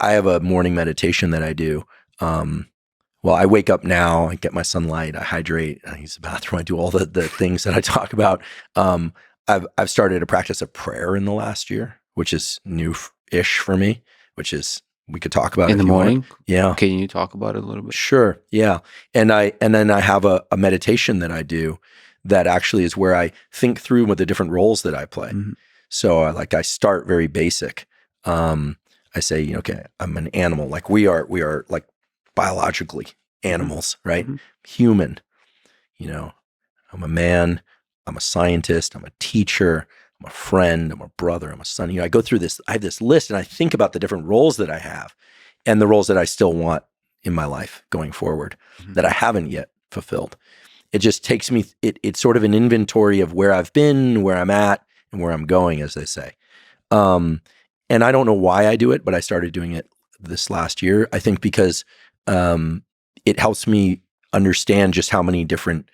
I have a morning meditation that I do. Well, I wake up now, I get my sunlight, I hydrate, I use the bathroom, I do all the things that I talk about. I've started a practice of prayer in the last year, which is new-ish for me, which is, we could talk about in if the you morning. want. Yeah. Can you talk about it a little bit? Sure. Yeah. And then I have a meditation that I do that actually is where I think through with the different roles that I play. Mm-hmm. So I start very basic. I say, okay, I'm an animal. Like we are like biologically animals, right? Mm-hmm. Human, I'm a man, I'm a scientist, I'm a teacher, I'm a friend, I'm a brother, I'm a son. I go through this, I have this list and I think about the different roles that I have and the roles that I still want in my life going forward that I haven't yet fulfilled. It just takes me, it's sort of an inventory of where I've been, where I'm at, and where I'm going, as they say. And I don't know why I do it, but I started doing it this last year. I think because it helps me understand just how many different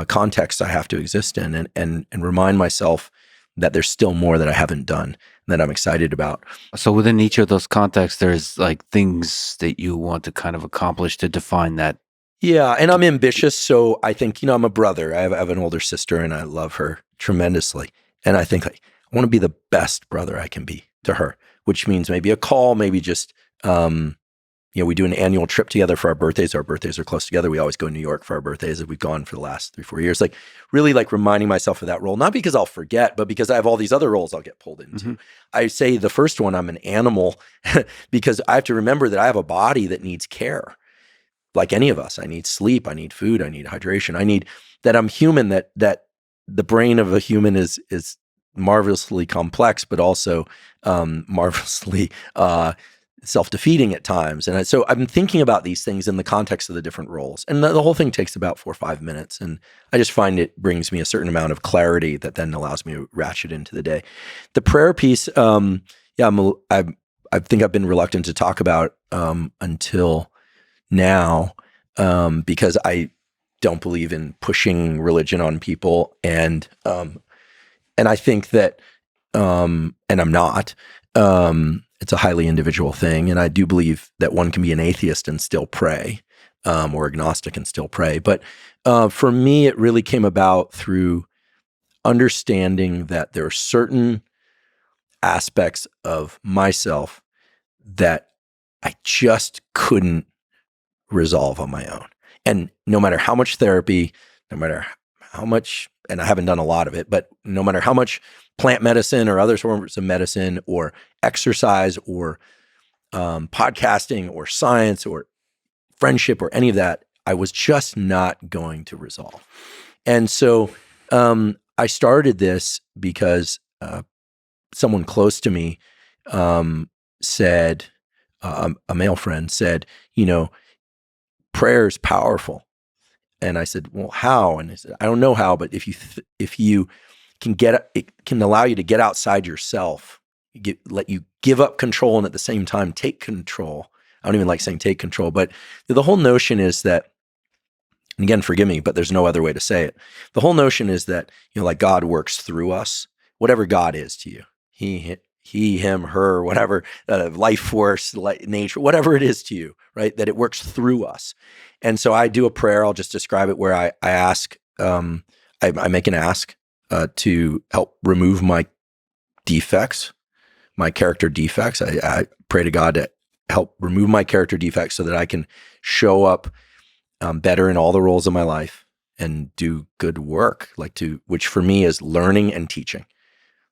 contexts I have to exist in and remind myself that there's still more that I haven't done that I'm excited about. So within each of those contexts, there's like things that you want to kind of accomplish to define that. Yeah, and I'm ambitious, so I think, I'm a brother. I have an older sister, and I love her tremendously. And I think I want to be the best brother I can be to her, which means maybe a call, maybe just, we do an annual trip together for our birthdays. Our birthdays are close together. We always go to New York for our birthdays, and we've gone for the last 3-4 years. Like really like reminding myself of that role, not because I'll forget, but because I have all these other roles I'll get pulled into. Mm-hmm. I say the first one, I'm an animal because I have to remember that I have a body that needs care. Like any of us, I need sleep, I need food, I need hydration. I need that I'm human, that the brain of a human is marvelously complex, but also marvelously self-defeating at times. And so I've been thinking about these things in the context of the different roles. And the whole thing takes about 4 or 5 minutes. And I just find it brings me a certain amount of clarity that then allows me to ratchet into the day. The prayer piece, I think I've been reluctant to talk about until now, because I don't believe in pushing religion on people. And I think that, and I'm not, it's a highly individual thing. And I do believe that one can be an atheist and still pray, or agnostic and still pray. But for me, it really came about through understanding that there are certain aspects of myself that I just couldn't resolve on my own. And no matter how much therapy, no matter how much, and I haven't done a lot of it, but no matter how much plant medicine or other forms of medicine or exercise or podcasting or science or friendship or any of that, I was just not going to resolve. And so I started this because someone close to me said, a male friend said, prayer is powerful. And I said, well, how? And he said, I don't know how, but if you can it can allow you to get outside yourself, let you give up control and at the same time take control. I don't even like saying take control, but the whole notion is that, and again, forgive me, but there's no other way to say it. The whole notion is that, like God works through us, whatever God is to you, he, him, her, whatever, life force, nature, whatever it is to you, right? That it works through us. And so I do a prayer, I'll just describe it, where I ask, I make an ask to help remove my defects, my character defects. I pray to God to help remove my character defects so that I can show up better in all the roles of my life and do good work, which for me is learning and teaching.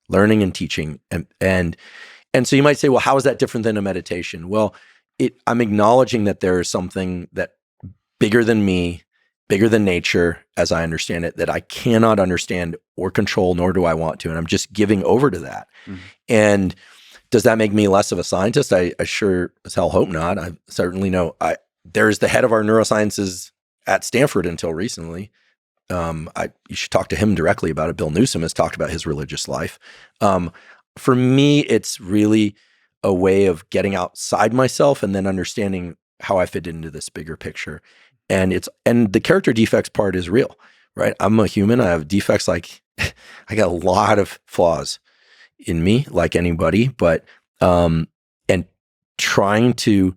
And so you might say, well, how is that different than a meditation? Well, I'm acknowledging that there is something that bigger than me, bigger than nature, as I understand it, that I cannot understand or control, nor do I want to. And I'm just giving over to that. Mm-hmm. And does that make me less of a scientist? I sure as hell hope not. I certainly know there's the head of our neurosciences at Stanford until recently. You should talk to him directly about it. Bill Newsom has talked about his religious life. For me, it's really a way of getting outside myself and then understanding how I fit into this bigger picture. And the character defects part is real, right? I'm a human. I have defects. Like I got a lot of flaws in me, like anybody, but, and trying to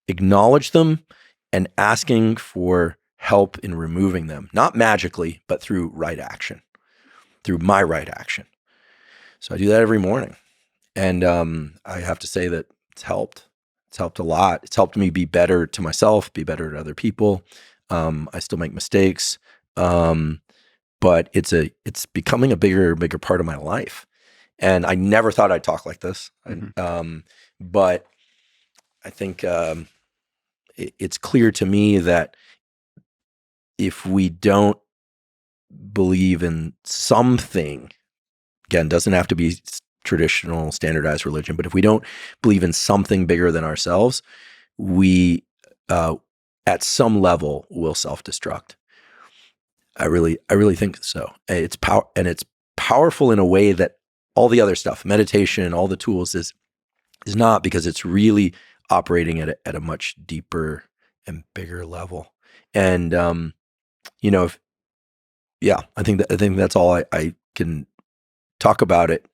acknowledge them and asking for help in removing them, not magically, but through right action, through my right action. So I do that every morning. And I have to say that it's helped. It's helped a lot. It's helped me be better to myself, be better to other people. I still make mistakes, but it's becoming a bigger part of my life. And I never thought I'd talk like this. But I think it's clear to me that if we don't believe in something, again, doesn't have to be traditional standardized religion, but if we don't believe in something bigger than ourselves, we at some level will self-destruct. I really think so. It's powerful in a way that all the other stuff, meditation, all the tools is not, because it's really operating at a much deeper and bigger level. And I think that's all I can talk about it.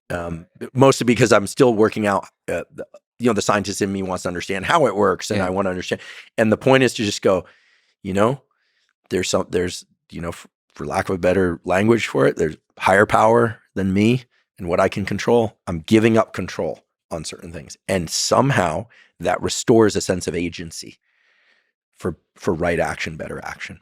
Mostly because I'm still working out. The scientist in me wants to understand how it works, and I want to understand. And the point is to just go, there's for lack of a better language for it, there's higher power than me and what I can control. I'm giving up control on certain things, and somehow that restores a sense of agency for right action, better action.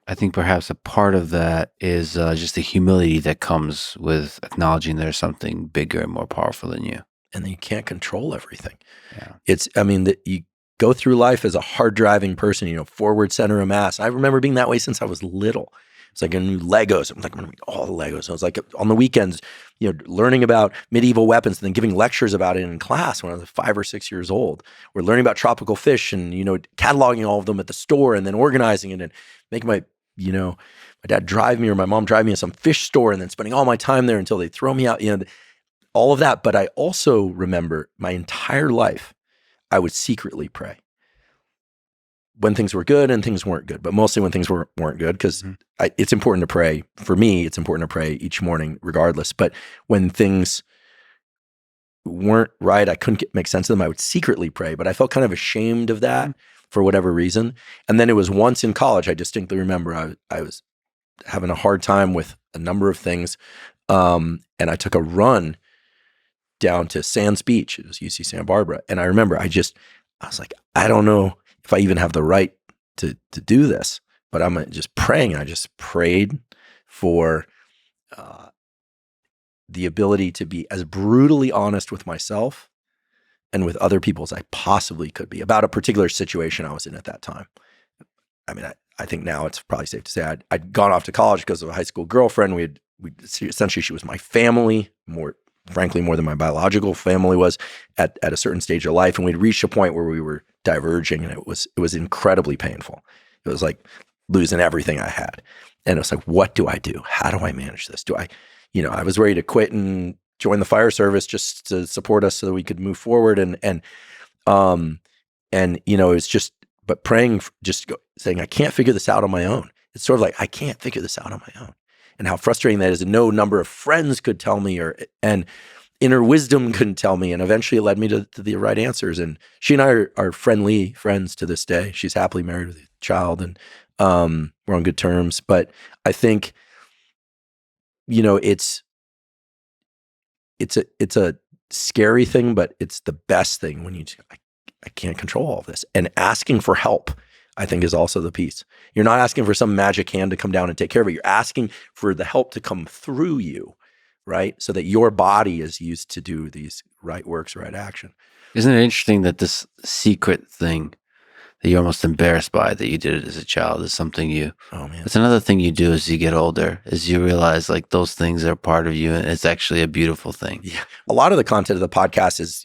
I think perhaps a part of that is just the humility that comes with acknowledging there's something bigger and more powerful than you. And then you can't control everything. Yeah. You go through life as a hard driving person, forward center of mass. I remember being that way since I was little. It's like a new Legos. I'm like, I'm going to make all the Legos. I was like on the weekends, learning about medieval weapons and then giving lectures about it in class when I was 5 or 6 years old. We're learning about tropical fish and, cataloging all of them at the store and then organizing it and making my dad drive me or my mom drive me to some fish store and then spending all my time there until they throw me out, all of that. But I also remember my entire life, I would secretly pray when things were good and things weren't good, but mostly when things weren't good, because it's important to pray. For me, it's important to pray each morning regardless. But when things weren't right, I couldn't make sense of them, I would secretly pray. But I felt kind of ashamed of that for whatever reason. And then it was once in college, I distinctly remember I was having a hard time with a number of things. And I took a run down to Sands Beach. It was UC Santa Barbara. And I remember I was like, I don't know if I even have the right to do this, but I'm just praying. I just prayed for the ability to be as brutally honest with myself and with other people as I possibly could be about a particular situation I was in at that time. I think now it's probably safe to say I'd gone off to college because of a high school girlfriend. We essentially, she was my family, more than my biological family was at a certain stage of life. And we'd reached a point where we were diverging, and it was incredibly painful. It was like losing everything I had. And it was like, what do I do? How do I manage this? I was ready to quit and join the fire service just to support us so that we could move forward. It's just, but praying, saying, I can't figure this out on my own. It's sort of like, I can't figure this out on my own. And how frustrating that is. And no number of friends could tell me, and inner wisdom couldn't tell me. And eventually it led me to the right answers. And she and I are friendly friends to this day. She's happily married with a child, and we're on good terms. But I think, it's a scary thing, but it's the best thing when I can't control all of this. And asking for help, I think, is also the piece. You're not asking for some magic hand to come down and take care of it. You're asking for the help to come through you, right? So that your body is used to do these right works, right action. Isn't it interesting that this secret thing that you're almost embarrassed by that you did it as a child is something it's another thing you do as you get older, is you realize like those things are part of you, and it's actually a beautiful thing. Yeah. A lot of the content of the podcast is,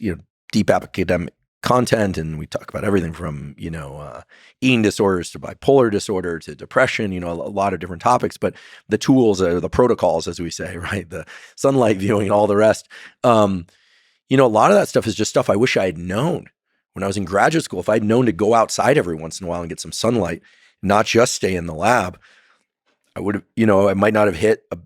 deep academic content, and we talk about everything from, eating disorders to bipolar disorder to depression, a lot of different topics, but the tools are the protocols, as we say, right? The sunlight viewing and all the rest. A lot of that stuff is just stuff I wish I had known when I was in graduate school. If I'd known to go outside every once in a while and get some sunlight, not just stay in the lab, I would have, I might not have hit a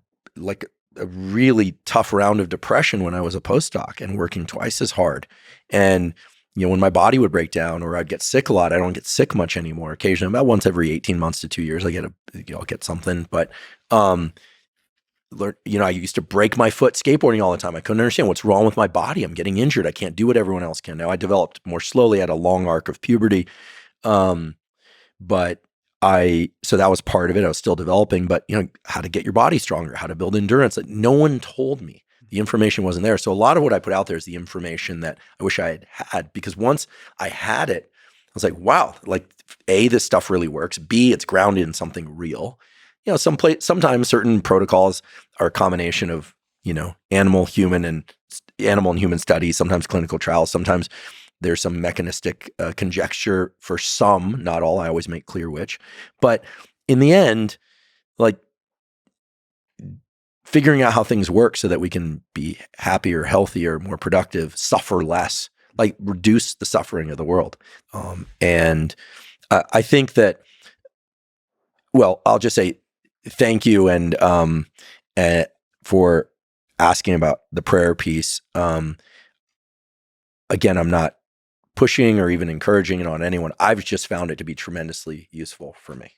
really tough round of depression when I was a postdoc and working twice as hard. And when my body would break down or I'd get sick a lot, I don't get sick much anymore. Occasionally, about once every 18 months to 2 years, I'll get something. But, I used to break my foot skateboarding all the time. I couldn't understand what's wrong with my body. I'm getting injured. I can't do what everyone else can. Now I developed more slowly. I had a long arc of puberty. So that was part of it. I was still developing, but how to get your body stronger, how to build endurance. Like, no one told me. The information wasn't there. So a lot of what I put out there is the information that I wish I had had, because once I had it, I was like, wow, like A, this stuff really works. B, it's grounded in something real. Sometimes certain protocols are a combination of, animal and human studies, sometimes clinical trials, sometimes there's some mechanistic conjecture for some, not all. I always make clear which. But in the end, like, figuring out how things work so that we can be happier, healthier, more productive, suffer less, like reduce the suffering of the world. And I think that, I'll just say thank you and for asking about the prayer piece. Again, I'm not pushing or even encouraging it on anyone. I've just found it to be tremendously useful for me.